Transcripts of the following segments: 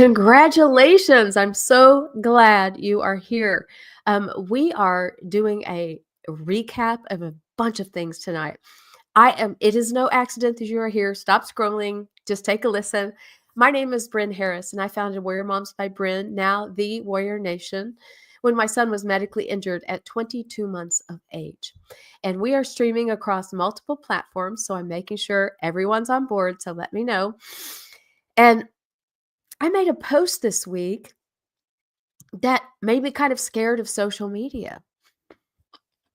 Congratulations. I'm so glad you are here. We are doing a recap of a bunch of things tonight. It is no accident that you are here. Stop scrolling. Just take a listen. My name is Bren Harris, and I founded Warrior Moms by Bren, now the Warrior Nation, when my son was medically injured at 22 months of age. And we are streaming across multiple platforms, so I'm making sure everyone's on board, so let me know. And I made a post this week that made me kind of scared of social media.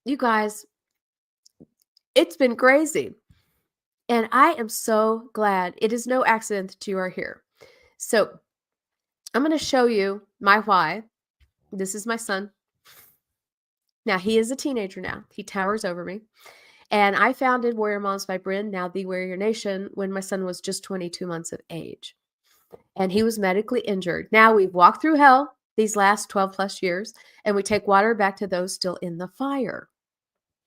You guys, it's been crazy. And I am so glad. It is no accident that you are here. So I'm going to show you my why. This is my son. Now, he is a teenager now. He towers over me. And I founded Warrior Moms by Bren, now the Warrior Nation, when my son was just 22 months of age. And he was medically injured. Now, we've walked through hell these last 12 plus years, and we take water back to those still in the fire.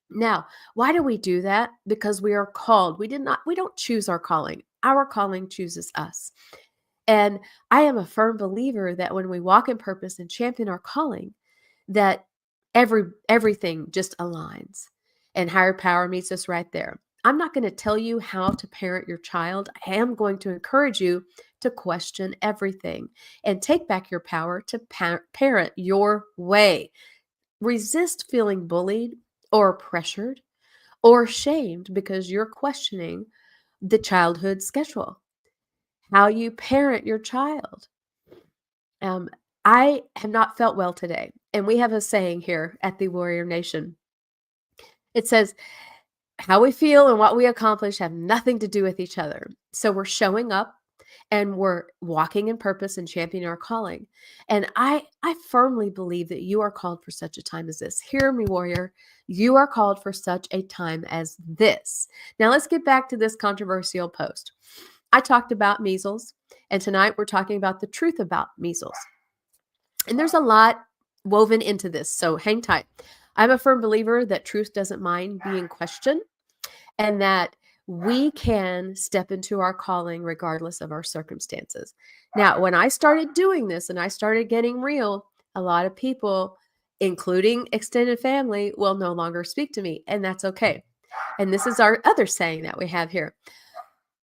Now, why do we do that? Because we are called. We don't choose our calling. Our calling chooses us. And I am a firm believer that when we walk in purpose and champion our calling, that everything just aligns and higher power meets us right there. I'm not going to tell you how to parent your child. I am going to encourage you to question everything and take back your power to parent your way. Resist feeling bullied or pressured or shamed because you're questioning the childhood schedule, how you parent your child. I have not felt well today, and we have a saying here at the Warrior Nation. It says, how we feel and what we accomplish have nothing to do with each other. So we're showing up and we're walking in purpose and championing our calling. And I firmly believe that you are called for such a time as this. Hear me, warrior. You are called for such a time as this. Now let's get back to this controversial post. I talked about measles, and tonight we're talking about the truth about measles. And there's a lot woven into this, so hang tight. I'm a firm believer that truth doesn't mind being questioned, and that we can step into our calling regardless of our circumstances. Now, when I started doing this and I started getting real, a lot of people, including extended family, will no longer speak to me, and that's okay. And this is our other saying that we have here.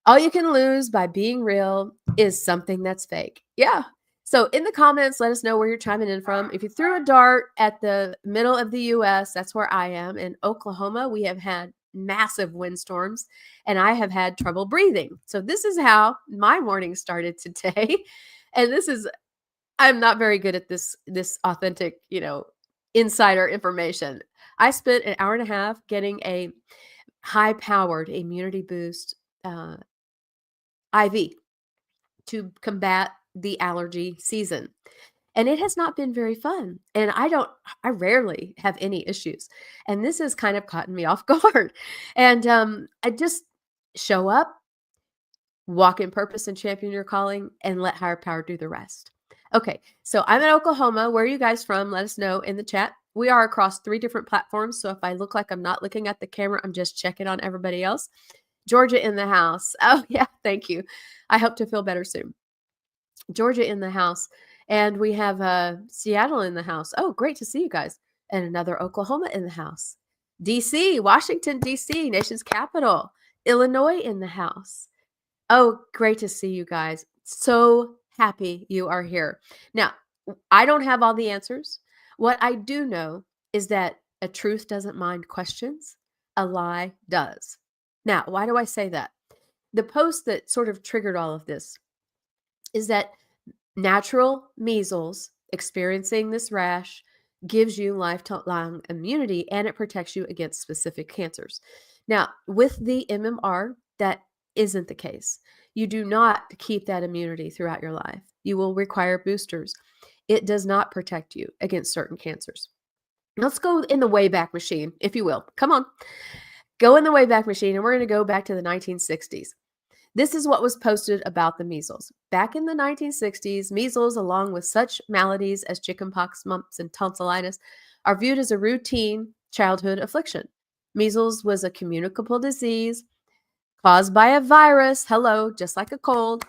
All you can lose by being real is something that's fake. Yeah. So in the comments, let us know where you're chiming in from. If you threw a dart at the middle of the U.S., that's where I am. In Oklahoma, we have had massive windstorms, and I have had trouble breathing. So this is how my morning started today. And I'm not very good at this authentic, insider information. I spent an hour and a half getting a high-powered immunity boost IV to combat the allergy season. And it has not been very fun. And I rarely have any issues. And this has kind of caught me off guard. And I just show up, walk in purpose and champion your calling, and let higher power do the rest. Okay, so I'm in Oklahoma. Where are you guys from? Let us know in the chat. We are across 3 different platforms. So if I look like I'm not looking at the camera, I'm just checking on everybody else. Georgia in the house. Oh, yeah, thank you. I hope to feel better soon. Georgia in the house. And we have Seattle in the house. Oh, great to see you guys. And another Oklahoma in the house. D.C., Washington, D.C., nation's capital. Illinois in the house. Oh, great to see you guys. So happy you are here. Now, I don't have all the answers. What I do know is that a truth doesn't mind questions. A lie does. Now, why do I say that? The post that sort of triggered all of this is that natural measles, experiencing this rash, gives you lifelong immunity, and it protects you against specific cancers. Now, with the MMR, that isn't the case. You do not keep that immunity throughout your life. You will require boosters. It does not protect you against certain cancers. Let's go in the Wayback Machine, if you will. Come on. Go in the Wayback Machine, and we're going to go back to the 1960s. This is what was posted about the measles. Back in the 1960s, measles, along with such maladies as chickenpox, mumps, and tonsillitis, are viewed as a routine childhood affliction. Measles was a communicable disease caused by a virus, hello, just like a cold,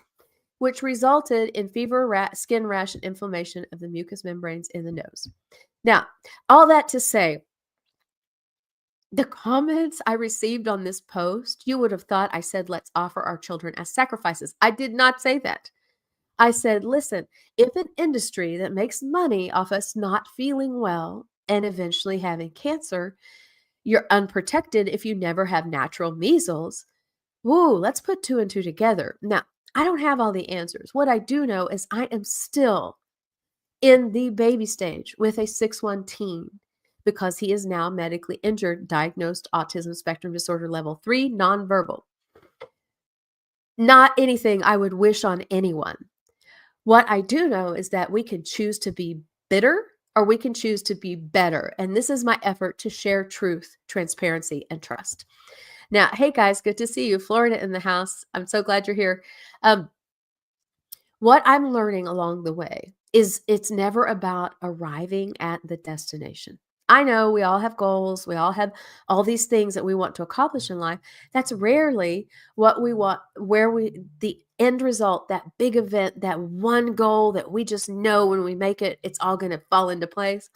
which resulted in fever, skin rash, and inflammation of the mucous membranes in the nose. Now, all that to say, the comments I received on this post, you would have thought I said, let's offer our children as sacrifices. I did not say that. I said, listen, if an industry that makes money off us not feeling well and eventually having cancer, you're unprotected if you never have natural measles. Woo, let's put two and two together. Now, I don't have all the answers. What I do know is I am still in the baby stage with a 6'1" teen because he is now medically injured, diagnosed autism spectrum disorder level 3, nonverbal. Not anything I would wish on anyone. What I do know is that we can choose to be bitter or we can choose to be better. And this is my effort to share truth, transparency, and trust. Now, hey guys, good to see you. Florida in the house. I'm so glad you're here. What I'm learning along the way is it's never about arriving at the destination. I know we all have goals. We all have all these things that we want to accomplish in life. That's rarely what we want, the end result, that big event, that one goal that we just know when we make it, it's all going to fall into place.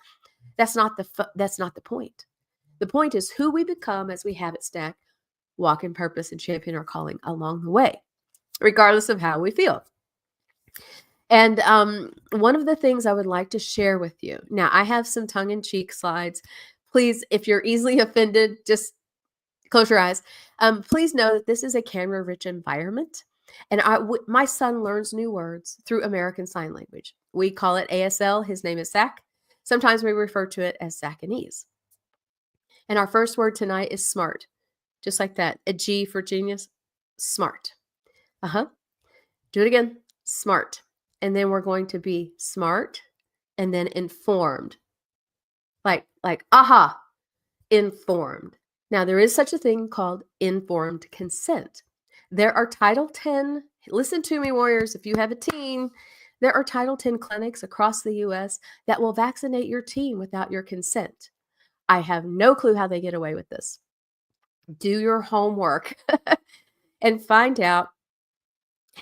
That's not the point. The point is who we become as we have it stacked, walk in purpose and champion our calling along the way, regardless of how we feel. And one of the things I would like to share with you, now I have some tongue-in-cheek slides. Please, if you're easily offended, just close your eyes. Please know that this is a camera-rich environment. And my son learns new words through American Sign Language. We call it ASL. His name is Zach. Sometimes we refer to it as Zachanese. And our first word tonight is smart. Just like that. A G for genius. Smart. Do it again. Smart. And then we're going to be smart and then informed. Like, aha, informed. Now, there is such a thing called informed consent. There are Title 10, listen to me, warriors, if you have a teen, there are Title 10 clinics across the U.S. that will vaccinate your teen without your consent. I have no clue how they get away with this. Do your homework and find out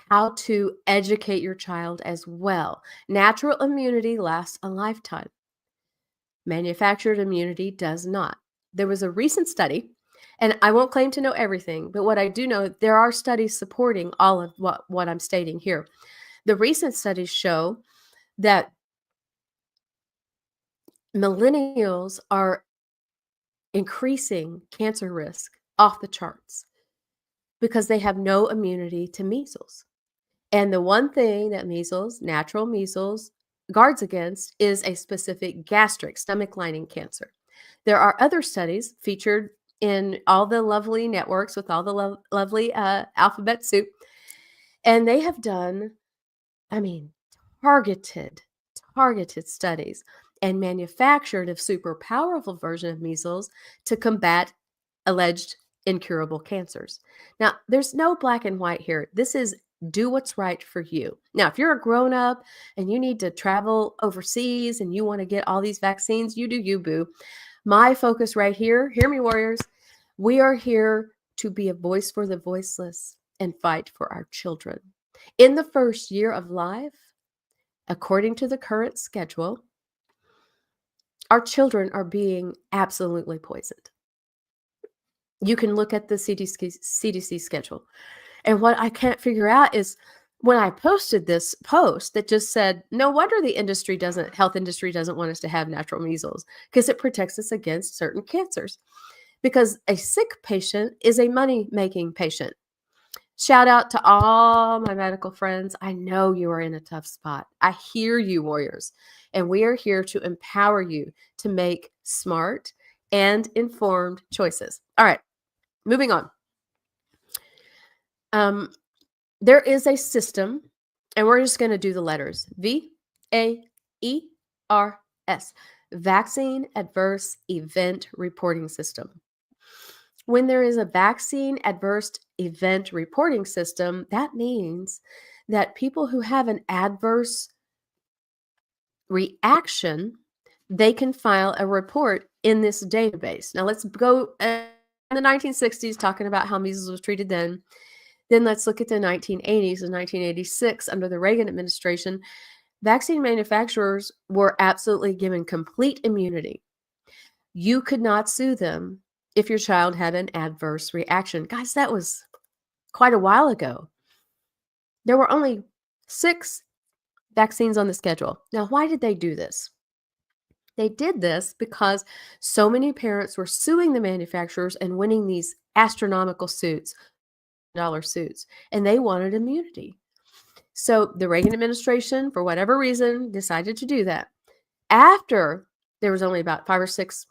how to educate your child as well. Natural immunity lasts a lifetime. Manufactured immunity does not. There was a recent study, and I won't claim to know everything, but what I do know, there are studies supporting all of what I'm stating here. The recent studies show that millennials are increasing cancer risk off the charts because they have no immunity to measles. And the one thing that measles, natural measles, guards against is a specific gastric stomach lining cancer. There are other studies featured in all the lovely networks with all the lovely alphabet soup. And they have done, targeted studies and manufactured a super powerful version of measles to combat alleged incurable cancers. Now, there's no black and white here. This is do what's right for you. Now, if you're a grown up and you need to travel overseas and you want to get all these vaccines, you do you, boo. My focus right here, hear me, warriors, we are here to be a voice for the voiceless and fight for our children. In the first year of life, according to the current schedule, our children are being absolutely poisoned. You can look at the CDC schedule. And what I can't figure out is when I posted this post that just said, no wonder the health industry doesn't want us to have natural measles because it protects us against certain cancers. Because a sick patient is a money-making patient. Shout out to all my medical friends. I know you are in a tough spot. I hear you, warriors. And we are here to empower you to make smart and informed choices. All right, moving on. There is a system, and we're just going to do the letters. VAERS, Vaccine Adverse Event Reporting System. When there is a vaccine adverse event reporting system, that means that people who have an adverse reaction, they can file a report in this database. Now let's go in the 1960s, talking about how measles was treated then. Then let's look at the 1980s and 1986 under the Reagan administration. Vaccine manufacturers were absolutely given complete immunity. You could not sue them if your child had an adverse reaction. Guys, that was quite a while ago. There were only 6 vaccines on the schedule. Now, why did they do this? They did this because so many parents were suing the manufacturers and winning these astronomical suits, dollar suits, and they wanted immunity. So the Reagan administration, for whatever reason, decided to do that. After there was only about 5 or 6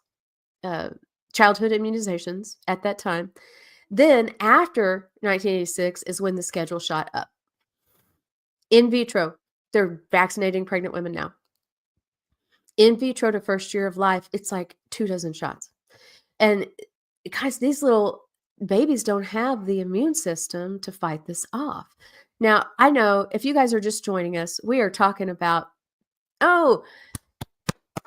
childhood immunizations at that time, then after 1986 is when the schedule shot up. In vitro, they're vaccinating pregnant women now. In vitro to first year of life, it's like 2 dozen shots. And guys, these little babies don't have the immune system to fight this off. Now, I know if you guys are just joining us, we are talking about, oh,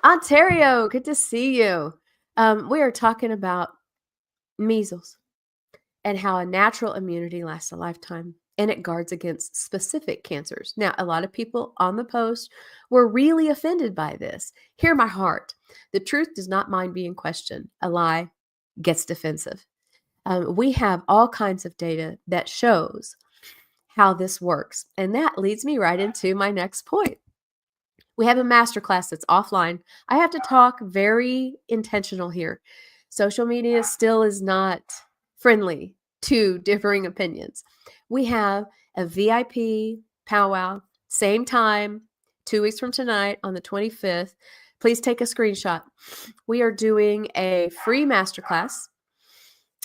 Ontario, good to see you. We are talking about measles and how a natural immunity lasts a lifetime and it guards against specific cancers. Now, a lot of people on the post were really offended by this. Hear my heart. The truth does not mind being questioned. A lie gets defensive. We have all kinds of data that shows how this works. And that leads me right into my next point. We have a masterclass that's offline. I have to talk very intentional here. Social media still is not friendly to differing opinions. We have a VIP powwow, same time, 2 weeks from tonight on the 25th. Please take a screenshot. We are doing a free masterclass,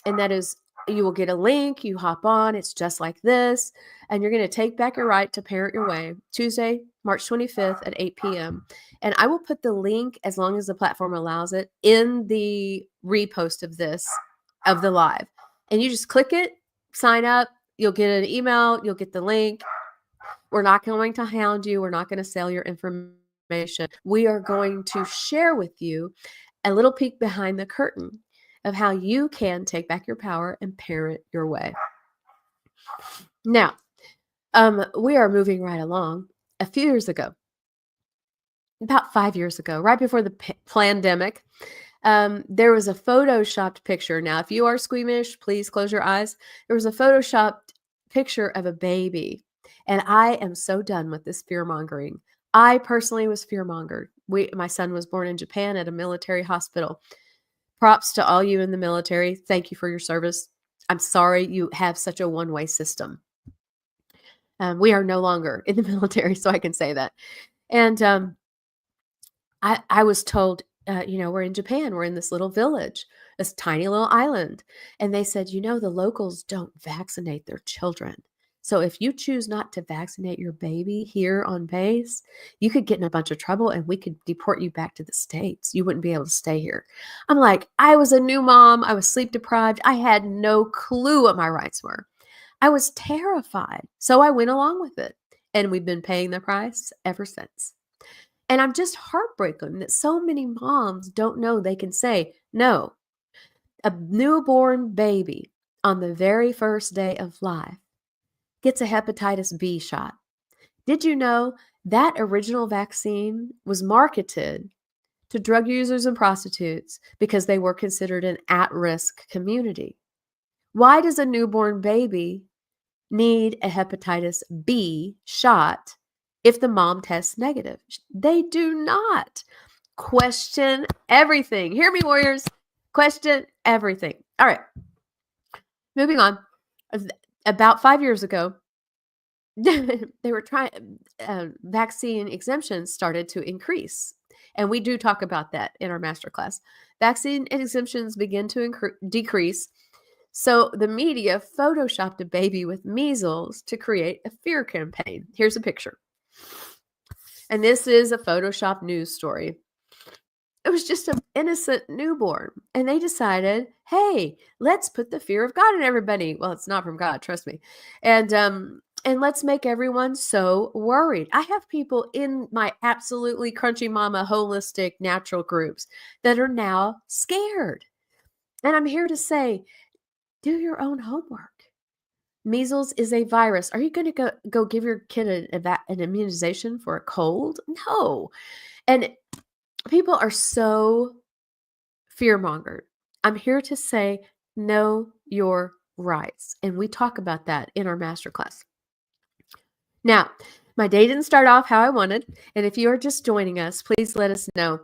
and that is, you will get a link, you hop on, it's just like this, and you're going to take back your right to parent your way, Tuesday, March 25th at 8 p.m. And I will put the link, as long as the platform allows it, in the repost of this, of the live. And you just click it, sign up, you'll get an email, you'll get the link. We're not going to hound you. We're not going to sell your information. We are going to share with you a little peek behind the curtain of how you can take back your power and parent your way. Now, we are moving right along. A few years ago, about 5 years ago, right before the pandemic, there was a photoshopped picture. Now, if you are squeamish, please close your eyes. There was a photoshopped picture of a baby. And I am so done with this fear mongering. I personally was fear mongered. My son was born in Japan at a military hospital. Props to all you in the military. Thank you for your service. I'm sorry you have such a one-way system. We are no longer in the military, so I can say that. And I was told, we're in Japan. We're in this little village, this tiny little island. And they said, the locals don't vaccinate their children. So if you choose not to vaccinate your baby here on base, you could get in a bunch of trouble and we could deport you back to the States. You wouldn't be able to stay here. I'm like, I was a new mom. I was sleep deprived. I had no clue what my rights were. I was terrified. So I went along with it. And we've been paying the price ever since. And I'm just heartbroken that so many moms don't know they can say, no, a newborn baby on the very first day of life gets a hepatitis B shot. Did you know that original vaccine was marketed to drug users and prostitutes because they were considered an at-risk community? Why does a newborn baby need a hepatitis B shot if the mom tests negative? They do not. Question everything. Hear me, warriors. Question everything. All right. Moving on. About 5 years ago, they were trying, vaccine exemptions started to increase. And we do talk about that in our masterclass. Vaccine exemptions begin to decrease. So the media photoshopped a baby with measles to create a fear campaign. Here's a picture. And this is a Photoshop news story. It was just an innocent newborn. And they decided, hey, let's put the fear of God in everybody. Well, it's not from God, trust me. And let's make everyone so worried. I have people in my absolutely crunchy mama holistic natural groups that are now scared. And I'm here to say, do your own homework. Measles is a virus. Are you going to go give your kid an immunization for a cold? No. And people are so fear-mongered. I'm here to say, know your rights. And we talk about that in our masterclass. Now, my day didn't start off how I wanted. And if you are just joining us, please let us know.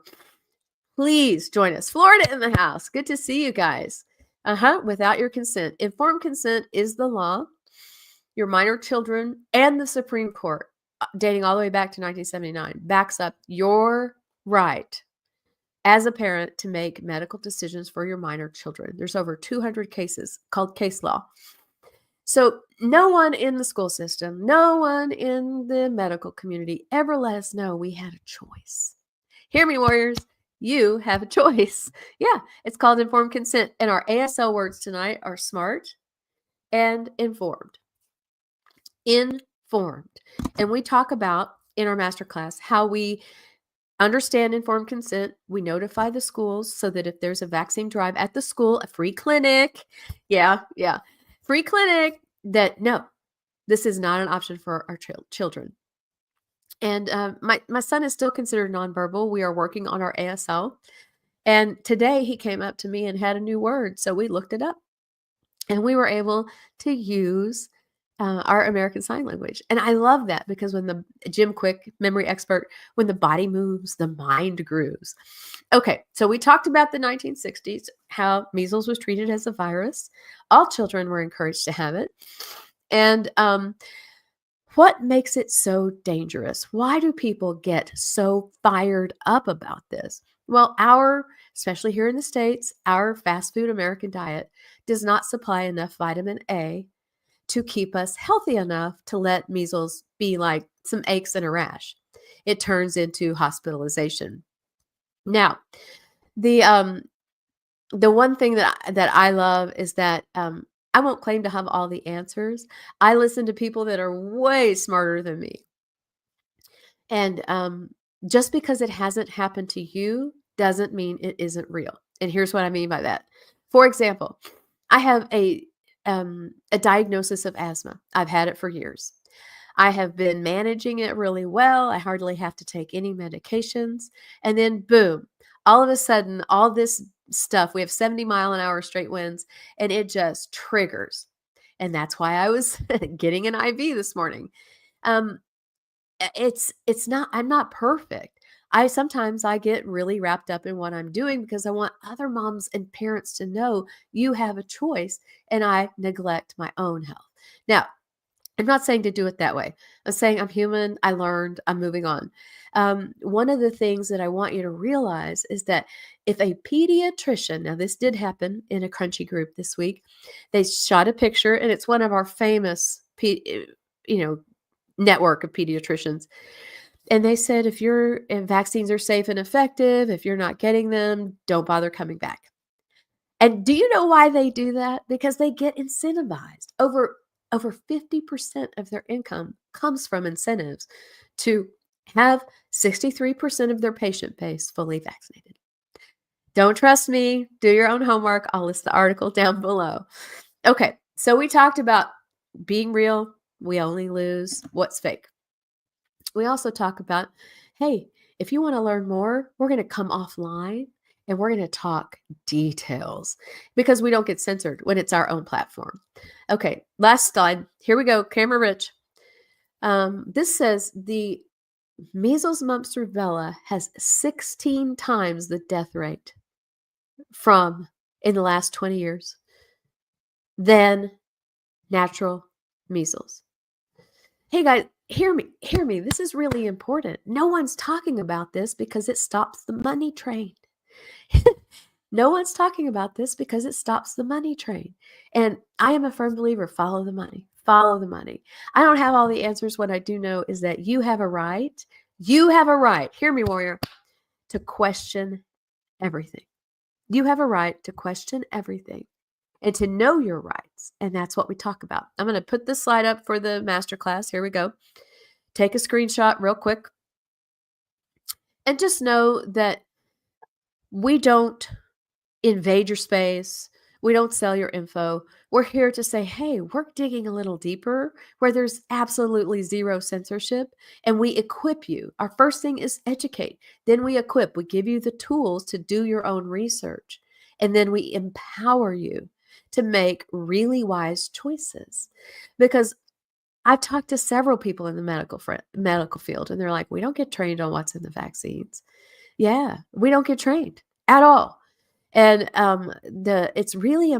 Please join us. Florida in the house. Good to see you guys. Without your consent. Informed consent is the law. Your minor children and the Supreme Court, dating all the way back to 1979, backs up your right as a parent to make medical decisions for your minor children. There's over 200 cases called case law. So no one in the school system, no one in the medical community ever let us know we had a choice. Hear me, warriors. You have a choice. Yeah, it's called informed consent. And our ASL words tonight are smart and informed. Informed. And we talk about in our masterclass how we understand informed consent. We notify the schools so that if there's a vaccine drive at the school, a free clinic, free clinic, that no, this is not an option for our children. And my son is still considered nonverbal. We are working on our ASL. And today he came up to me and had a new word. So we looked it up and we were able to use our American Sign Language. And I love that because when the Jim Quick, memory expert, when the body moves, the mind grooves. Okay, so we talked about the 1960s, how measles was treated as a virus. All children were encouraged to have it. And what makes it so dangerous? Why do people get so fired up about this? Well, especially here in the States, our fast food American diet does not supply enough vitamin A to keep us healthy enough to let measles be like some aches and a rash. It turns into hospitalization. Now, the one thing that I love is that I won't claim to have all the answers. I listen to people that are way smarter than me. And just because it hasn't happened to you doesn't mean it isn't real. And here's what I mean by that. For example, I have a diagnosis of asthma. I've had it for years. I have been managing it really well. I hardly have to take any medications. And then boom, all of a sudden, all this stuff, we have 70-mile-an-hour straight winds, and it just triggers. And that's why I was getting an IV this morning. It's not, I'm not perfect. Sometimes I get really wrapped up in what I'm doing because I want other moms and parents to know you have a choice, and I neglect my own health. Now, I'm not saying to do it that way. I'm saying I'm human. I learned. I'm moving on. One of the things that I want you to realize is that if a pediatrician, now this did happen in a crunchy group this week, they shot a picture, and it's one of our famous, network of pediatricians. And they said, if your vaccines are safe and effective, if you're not getting them, don't bother coming back. And do you know why they do that? Because they get incentivized. Over 50% of their income comes from incentives to have 63% of their patient base fully vaccinated. Don't trust me. Do your own homework. I'll list the article down below. Okay, so we talked about being real. We only lose what's fake. We also talk about, hey, if you want to learn more, we're going to come offline and we're going to talk details because we don't get censored when it's our own platform. Okay, last slide. Here we go. Camera Rich. This says the measles, mumps, rubella has 16 times the death rate in the last 20 years than natural measles. Hey guys, hear me. This is really important. No one's talking about this because it stops the money train. No one's talking about this because it stops the money train. And I am a firm believer, follow the money. Follow the money. I don't have all the answers. What I do know is that you have a right. You have a right. Hear me, warrior, to question everything. You have a right to question everything and to know your rights. And that's what we talk about. I'm going to put this slide up for the masterclass. Here we go. Take a screenshot real quick. And just know that we don't invade your space. We don't sell your info. We're here to say, hey, we're digging a little deeper where there's absolutely zero censorship, and we equip you. Our first thing is educate. Then we equip. We give you the tools to do your own research. And then we empower you to make really wise choices. Because I've talked to several people in the medical field, and they're like, we don't get trained on what's in the vaccines. Yeah, we don't get trained at all. And it's really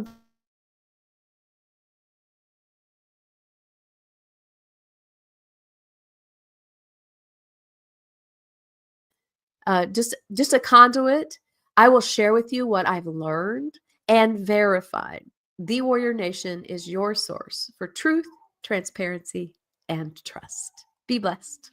just a conduit. I will share with you what I've learned and verified. The Warrior Nation is your source for truth, transparency, and trust. Be blessed.